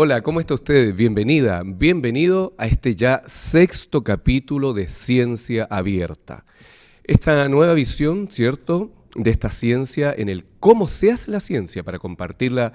Hola, ¿cómo está usted? Bienvenida, bienvenido a este ya sexto capítulo de Ciencia Abierta. Esta nueva visión, ¿cierto?, de esta ciencia en el cómo se hace la ciencia para compartirla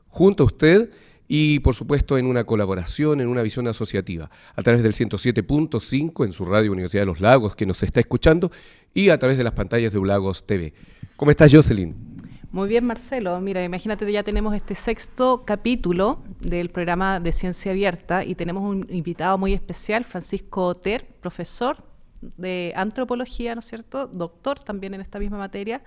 junto a usted y, por supuesto, en una colaboración, en una visión asociativa, a través del 107.5 en su radio Universidad de los Lagos, que nos está escuchando, y a través de las pantallas de Ulagos TV. ¿Cómo estás, Jocelyn? Muy bien, Marcelo. Mira, imagínate, ya tenemos este sexto capítulo del programa de Ciencia Abierta y tenemos un invitado muy especial, Francisco Oter, profesor de antropología, ¿no es cierto?, doctor también en esta misma materia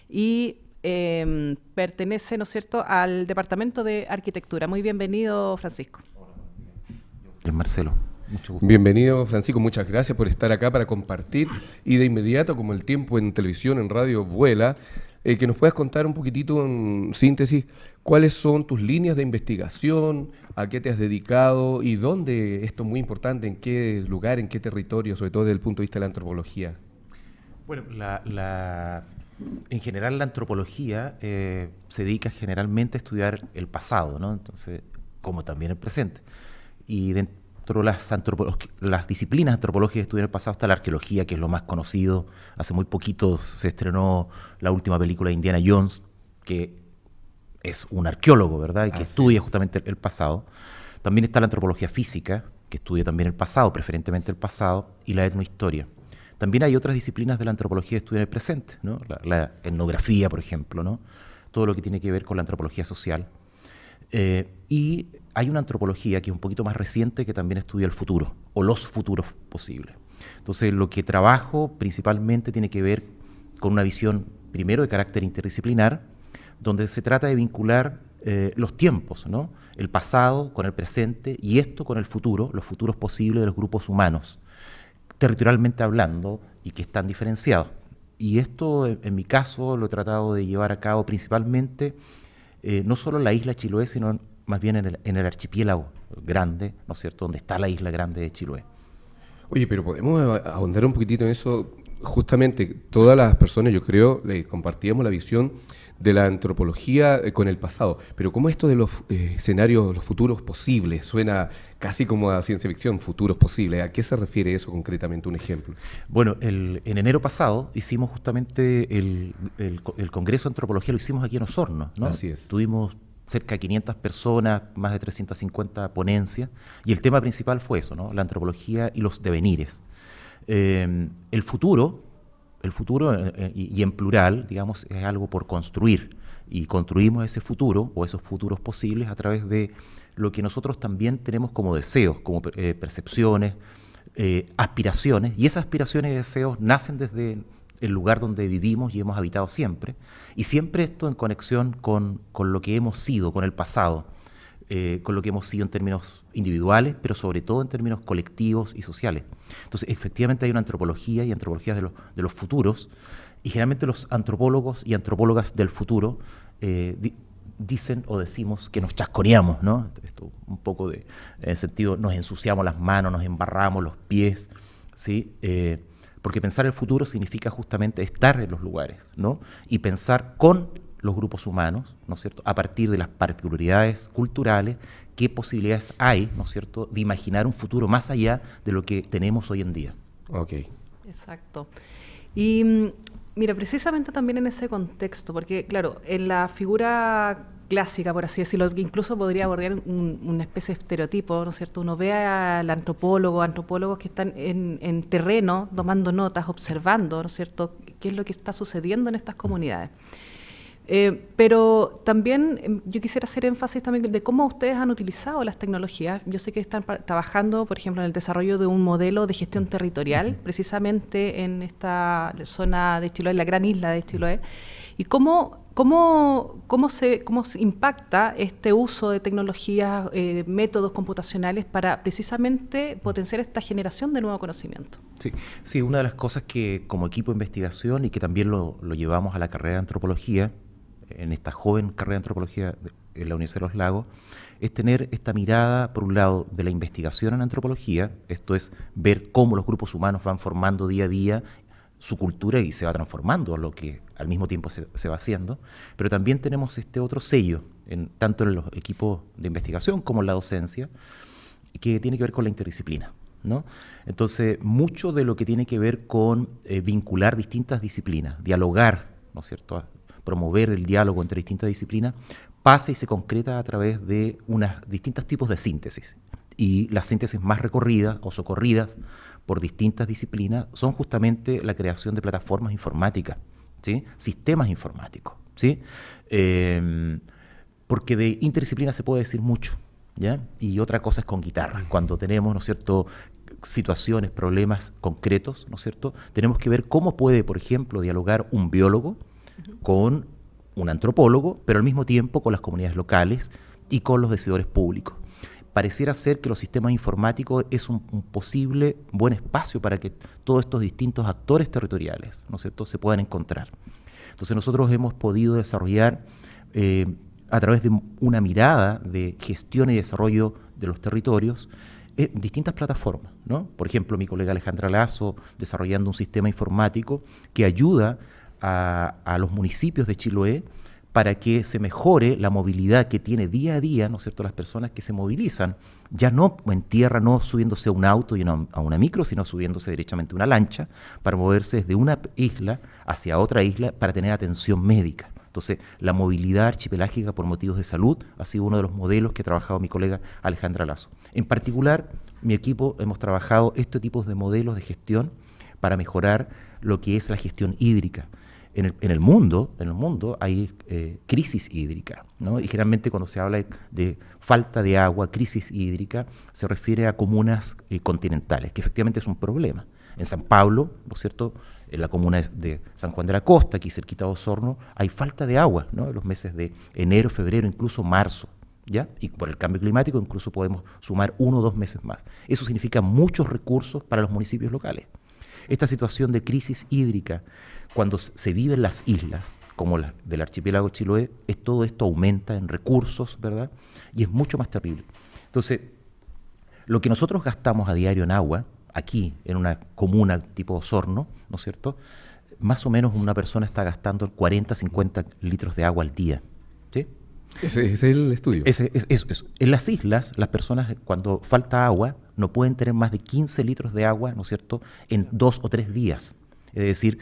y pertenece, ¿no es cierto?, al Departamento de Arquitectura. Muy bienvenido, Francisco. Marcelo, mucho gusto. Bienvenido, Francisco, muchas gracias por estar acá para compartir y de inmediato, como el tiempo en televisión, en radio vuela, que nos puedas contar un poquitito en síntesis cuáles son tus líneas de investigación, a qué te has dedicado y dónde, esto es muy importante, en qué lugar, en qué territorio, sobre todo desde el punto de vista de la antropología. Bueno, en general la antropología se dedica generalmente a estudiar el pasado, ¿no? Entonces, como también el presente. Y dentro de las disciplinas antropológicas que estudian el pasado está la arqueología, que es lo más conocido. Hace muy poquito se estrenó la última película de Indiana Jones, que es un arqueólogo, ¿verdad? Y que estudia justamente el pasado. También está la antropología física, que estudia también el pasado, preferentemente el pasado, y la etnohistoria. También hay otras disciplinas de la antropología que estudian el presente, ¿no? La etnografía, por ejemplo, ¿no? Todo lo que tiene que ver con la antropología social. Y hay una antropología que es un poquito más reciente que también estudia el futuro, o los futuros posibles. Entonces, lo que trabajo principalmente tiene que ver con una visión, primero, de carácter interdisciplinar, donde se trata de vincular los tiempos, ¿no? El pasado con el presente y esto con el futuro, los futuros posibles de los grupos humanos, territorialmente hablando, y que están diferenciados. Y esto, en mi caso, lo he tratado de llevar a cabo principalmente no solo en la isla de Chiloé, sino más bien en el archipiélago grande, ¿no es cierto?, donde está la isla grande de Chiloé. Oye, pero podemos ahondar un poquitito en eso. Justamente, todas las personas, yo creo, compartíamos la visión de la antropología con el pasado, pero ¿cómo esto de los escenarios, los futuros posibles? Suena casi como a ciencia ficción, futuros posibles. ¿A qué se refiere eso concretamente? Un ejemplo. Bueno, en enero pasado hicimos justamente el Congreso de Antropología, lo hicimos aquí en Osorno, ¿no? Así es. Tuvimos cerca de 500 personas, más de 350 ponencias, y el tema principal fue eso, ¿no? La antropología y los devenires. El futuro, y en plural, digamos, es algo por construir, y construimos ese futuro, o esos futuros posibles, a través de lo que nosotros también tenemos como deseos, como percepciones, aspiraciones, y esas aspiraciones y deseos nacen desde el lugar donde vivimos y hemos habitado siempre, y siempre esto en conexión con lo que hemos sido, con el pasado, con lo que hemos sido en términos individuales, pero sobre todo en términos colectivos y sociales. Entonces, efectivamente hay una antropología y antropologías de los futuros, y generalmente los antropólogos y antropólogas del futuro dicen o decimos que nos chasconeamos, ¿no? Esto un poco en el sentido, nos ensuciamos las manos, nos embarramos los pies, ¿sí? Porque pensar el futuro significa justamente estar en los lugares, ¿no? Y pensar con los grupos humanos, ¿no es cierto?, a partir de las particularidades culturales, qué posibilidades hay, ¿no es cierto?, de imaginar un futuro más allá de lo que tenemos hoy en día. Ok. Exacto. Y mira, precisamente también en ese contexto, porque claro, en la figura clásica, por así decirlo, que incluso podría abordar una especie de estereotipo, ¿no es cierto? Uno ve al antropólogos que están en terreno, tomando notas, observando, ¿no es cierto?, qué es lo que está sucediendo en estas comunidades. Pero también yo quisiera hacer énfasis también de cómo ustedes han utilizado las tecnologías. Yo sé que están trabajando, por ejemplo, en el desarrollo de un modelo de gestión territorial, precisamente en esta zona de Chiloé, la gran isla de Chiloé, y cómo se impacta este uso de tecnologías, métodos computacionales para precisamente potenciar esta generación de nuevo conocimiento. Sí, una de las cosas que como equipo de investigación y que también lo llevamos a la carrera de antropología, en esta joven carrera de antropología en la Universidad de los Lagos, es tener esta mirada, por un lado, de la investigación en antropología, esto es ver cómo los grupos humanos van formando día a día su cultura y se va transformando, lo que al mismo tiempo se va haciendo, pero también tenemos este otro sello, tanto en los equipos de investigación como en la docencia, que tiene que ver con la interdisciplina, ¿no? Entonces, mucho de lo que tiene que ver con vincular distintas disciplinas, dialogar, ¿no es cierto?, promover el diálogo entre distintas disciplinas, pasa y se concreta a través de unos distintos tipos de síntesis. Y las síntesis más recorridas o socorridas por distintas disciplinas son justamente la creación de plataformas informáticas, ¿sí?, sistemas informáticos, ¿sí? Porque de interdisciplina se puede decir mucho, ¿ya? Y otra cosa es con guitarra. Cuando tenemos, ¿no es cierto?, situaciones, problemas concretos, ¿no es cierto?, tenemos que ver cómo puede, por ejemplo, dialogar un biólogo con un antropólogo, pero al mismo tiempo con las comunidades locales y con los decidores públicos. Pareciera ser que los sistemas informáticos es un posible buen espacio para que todos estos distintos actores territoriales, ¿no es cierto?, se puedan encontrar. Entonces nosotros hemos podido desarrollar a través de una mirada de gestión y desarrollo de los territorios distintas plataformas, ¿no? Por ejemplo, mi colega Alejandra Lazo desarrollando un sistema informático que ayuda a los municipios de Chiloé para que se mejore la movilidad que tiene día a día, ¿no es cierto?, las personas que se movilizan, ya no en tierra, no subiéndose a un auto y a una micro, sino subiéndose directamente a una lancha para moverse desde una isla hacia otra isla para tener atención médica. Entonces, la movilidad archipelágica por motivos de salud ha sido uno de los modelos que ha trabajado mi colega Alejandra Lazo. En particular, mi equipo hemos trabajado este tipo de modelos de gestión para mejorar lo que es la gestión hídrica. En el mundo hay crisis hídrica, ¿no? Y generalmente cuando se habla de falta de agua, crisis hídrica, se refiere a comunas continentales, que efectivamente es un problema. En San Pablo, ¿no es cierto?, en la comuna de San Juan de la Costa, aquí cerquita de Osorno, hay falta de agua, ¿no?, en los meses de enero, febrero, incluso marzo, ¿ya? Y por el cambio climático incluso podemos sumar 1 o 2 meses más. Eso significa muchos recursos para los municipios locales. Esta situación de crisis hídrica, cuando se vive en las islas, como la del archipiélago Chiloé, todo esto aumenta en recursos, ¿verdad? Y es mucho más terrible. Entonces, lo que nosotros gastamos a diario en agua, aquí, en una comuna tipo Osorno, ¿no es cierto?, más o menos una persona está gastando 40, 50 litros de agua al día, ¿sí? Ese es el estudio. Eso. En las islas, las personas cuando falta agua no pueden tener más de 15 litros de agua, ¿no es cierto?, en 2 o 3 días. Es decir,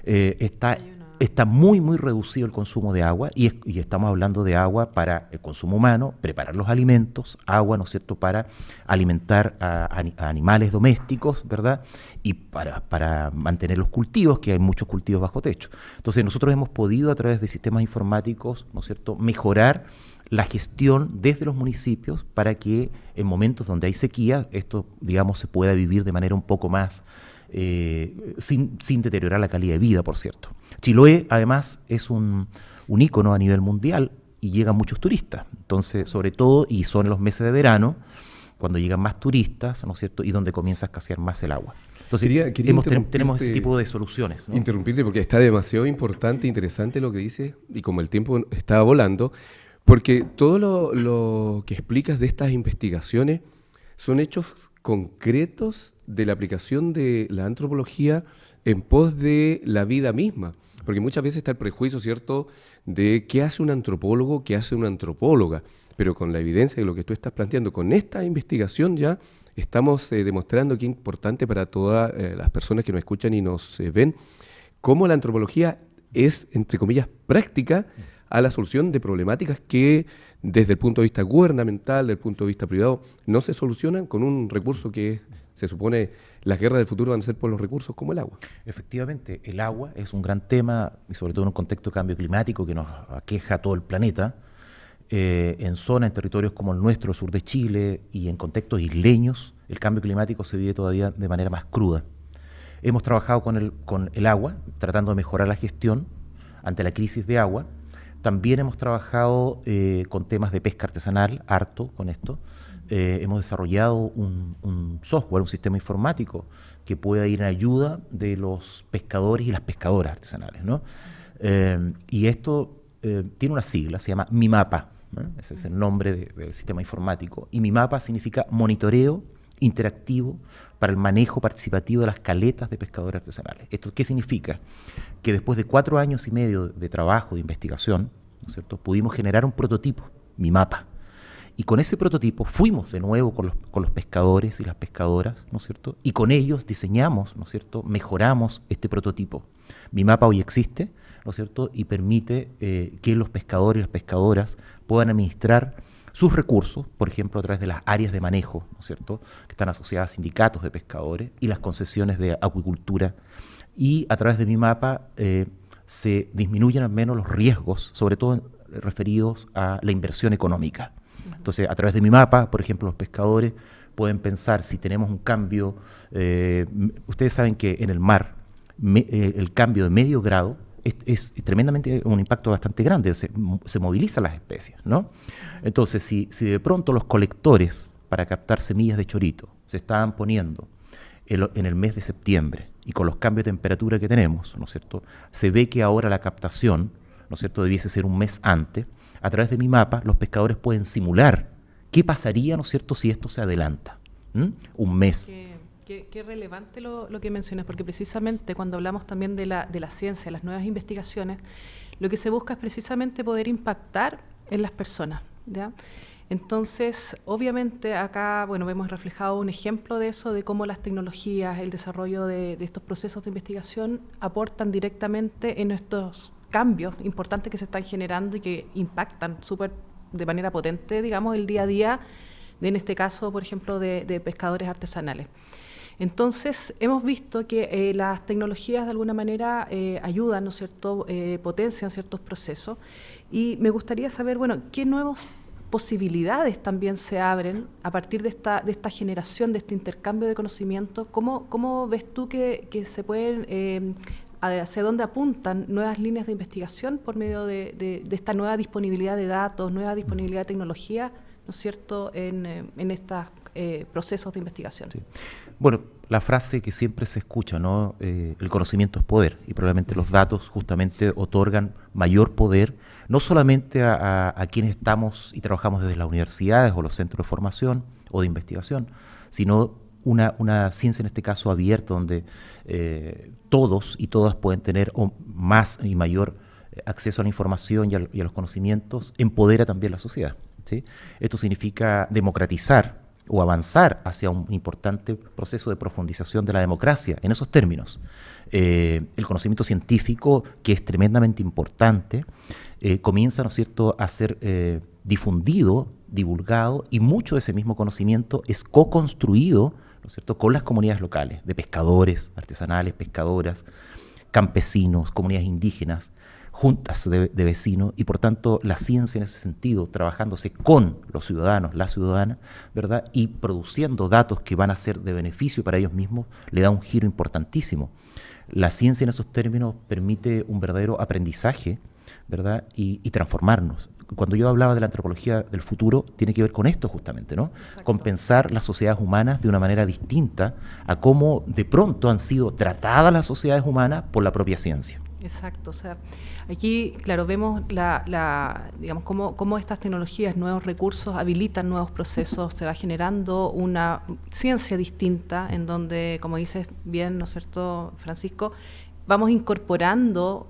está muy, muy reducido el consumo de agua y estamos hablando de agua para el consumo humano, preparar los alimentos, agua, ¿no es cierto?, para alimentar a animales domésticos, ¿verdad?, y para mantener los cultivos, que hay muchos cultivos bajo techo. Entonces nosotros hemos podido a través de sistemas informáticos, ¿no es cierto?, mejorar la gestión desde los municipios para que en momentos donde hay sequía, esto, digamos, se pueda vivir de manera un poco más sin deteriorar la calidad de vida, por cierto. Chiloé, además, es un ícono a nivel mundial y llegan muchos turistas. Entonces, sobre todo, y son los meses de verano, cuando llegan más turistas, ¿no es cierto?, y donde comienza a escasear más el agua. Entonces, tenemos ese tipo de soluciones, ¿no? Interrumpirte porque está demasiado importante e interesante lo que dices, y como el tiempo está volando, porque todo lo que explicas de estas investigaciones son hechos concretos de la aplicación de la antropología en pos de la vida misma. Porque muchas veces está el prejuicio, ¿cierto?, de qué hace un antropólogo, qué hace una antropóloga. Pero con la evidencia de lo que tú estás planteando, con esta investigación ya estamos demostrando que es importante para todas las personas que nos escuchan y nos ven, cómo la antropología es, entre comillas, práctica a la solución de problemáticas que desde el punto de vista gubernamental, desde el punto de vista privado, no se solucionan con un recurso que se supone las guerras del futuro van a ser por los recursos como el agua. Efectivamente, el agua es un gran tema, y sobre todo en un contexto de cambio climático que nos aqueja a todo el planeta, en zonas, en territorios como el nuestro, el sur de Chile, y en contextos isleños, el cambio climático se vive todavía de manera más cruda. Hemos trabajado con el agua, tratando de mejorar la gestión ante la crisis de agua. También hemos trabajado con temas de pesca artesanal, harto con esto. Hemos desarrollado un software, un sistema informático que pueda ir en ayuda de los pescadores y las pescadoras artesanales, ¿no? Y esto tiene una sigla, se llama MIMAPA, ¿no? Ese es el nombre del sistema informático. Y MIMAPA significa monitoreo interactivo para el manejo participativo de las caletas de pescadores artesanales. ¿Esto qué significa? Que después de 4 años y medio de trabajo, de investigación, ¿no es cierto?, pudimos generar un prototipo, MIMAPA. Y con ese prototipo fuimos de nuevo con los pescadores y las pescadoras, ¿no es cierto?, y con ellos diseñamos, ¿no es cierto?, mejoramos este prototipo. MIMAPA hoy existe, ¿no es cierto?, y permite que los pescadores y las pescadoras puedan administrar sus recursos, por ejemplo, a través de las áreas de manejo, ¿no es cierto?, que están asociadas a sindicatos de pescadores y las concesiones de acuicultura. Y a través de MIMAPA se disminuyen al menos los riesgos, sobre todo referidos a la inversión económica. Entonces, a través de MIMAPA, por ejemplo, los pescadores pueden pensar si tenemos un cambio, ustedes saben que en el mar el cambio de medio grado es tremendamente un impacto bastante grande, se movilizan las especies, ¿no? Entonces, si de pronto los colectores para captar semillas de chorito se estaban poniendo en el mes de septiembre y con los cambios de temperatura que tenemos, ¿no es cierto?, se ve que ahora la captación, ¿no es cierto?, debiese ser un mes antes. A través de MIMAPA los pescadores pueden simular qué pasaría, ¿no es cierto?, si esto se adelanta, un mes. Qué relevante lo que mencionas, porque precisamente cuando hablamos también de la ciencia, las nuevas investigaciones, lo que se busca es precisamente poder impactar en las personas, ¿ya? Entonces, obviamente acá, bueno, vemos reflejado un ejemplo de eso, de cómo las tecnologías, el desarrollo de estos procesos de investigación aportan directamente en estos cambios importantes que se están generando y que impactan de manera potente, digamos, el día a día, en este caso, por ejemplo, de pescadores artesanales. Entonces, hemos visto que las tecnologías de alguna manera ayudan, ¿no es cierto?, potencian ciertos procesos, y me gustaría saber, bueno, qué nuevas posibilidades también se abren a partir de esta generación, de este intercambio de conocimiento. ¿Cómo ves tú que se pueden, hacia dónde apuntan nuevas líneas de investigación por medio de esta nueva disponibilidad de datos, nueva disponibilidad de tecnología, ¿no es cierto?, en estos procesos de investigación? Sí. Bueno, la frase que siempre se escucha, ¿no?, el conocimiento es poder, y probablemente los datos justamente otorgan mayor poder, no solamente a quienes estamos y trabajamos desde las universidades o los centros de formación o de investigación, sino una ciencia en este caso abierta, donde todos y todas pueden tener más y mayor acceso a la información y a los conocimientos, empodera también la sociedad, ¿sí? Esto significa democratizar o avanzar hacia un importante proceso de profundización de la democracia en esos términos. El conocimiento científico, que es tremendamente importante, comienza, ¿no es cierto?, a ser difundido, divulgado, y mucho de ese mismo conocimiento es co-construido, ¿no es cierto?, con las comunidades locales, de pescadores, artesanales, pescadoras, campesinos, comunidades indígenas, juntas de vecinos, y por tanto la ciencia en ese sentido, trabajándose con los ciudadanos, las ciudadanas, ¿verdad?, y produciendo datos que van a ser de beneficio para ellos mismos, le da un giro importantísimo. La ciencia en esos términos permite un verdadero aprendizaje, ¿verdad?, y transformarnos. Cuando yo hablaba de la antropología del futuro, tiene que ver con esto justamente, ¿no? Exacto. Con pensar las sociedades humanas de una manera distinta a cómo de pronto han sido tratadas las sociedades humanas por la propia ciencia. Exacto, o sea, aquí, claro, vemos digamos, cómo estas tecnologías, nuevos recursos habilitan nuevos procesos, se va generando una ciencia distinta en donde, como dices bien, ¿no es cierto, Francisco?, vamos incorporando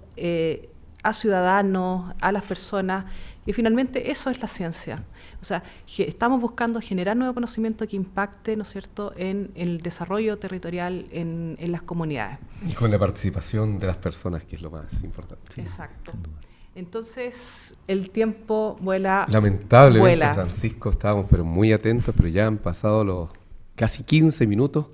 a ciudadanos, a las personas, y finalmente eso es la ciencia. O sea, estamos buscando generar nuevo conocimiento que impacte, ¿no es cierto?, en el desarrollo territorial en las comunidades. Y con la participación de las personas, que es lo más importante. Sí, exacto. Entonces, el tiempo vuela. Lamentablemente, Francisco, estábamos pero muy atentos, pero ya han pasado los casi 15 minutos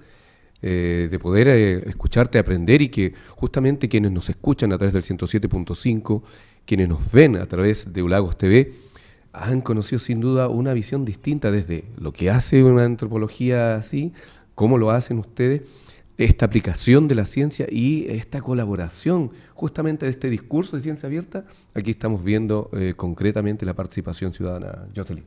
de poder escucharte, aprender, y que justamente quienes nos escuchan a través del 107.5, quienes nos ven a través de Ulagos TV, han conocido sin duda una visión distinta desde lo que hace una antropología así, cómo lo hacen ustedes, esta aplicación de la ciencia y esta colaboración justamente de este discurso de ciencia abierta. Aquí estamos viendo concretamente la participación ciudadana. Jocelyn.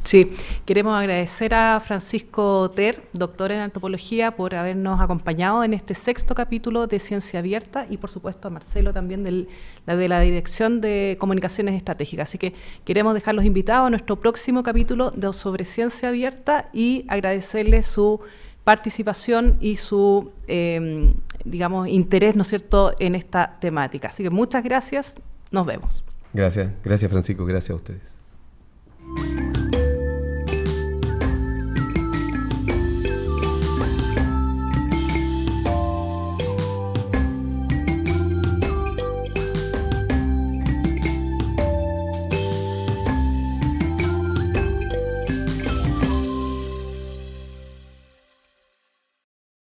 Sí, queremos agradecer a Francisco Ter, doctor en antropología, por habernos acompañado en este 6º capítulo de Ciencia Abierta y por supuesto a Marcelo también de la Dirección de Comunicaciones Estratégicas. Así que queremos dejarlos invitados a nuestro próximo capítulo sobre Ciencia Abierta y agradecerles su participación y su, digamos, interés, ¿no es cierto?, en esta temática. Así que muchas gracias, nos vemos. Gracias Francisco, gracias a ustedes.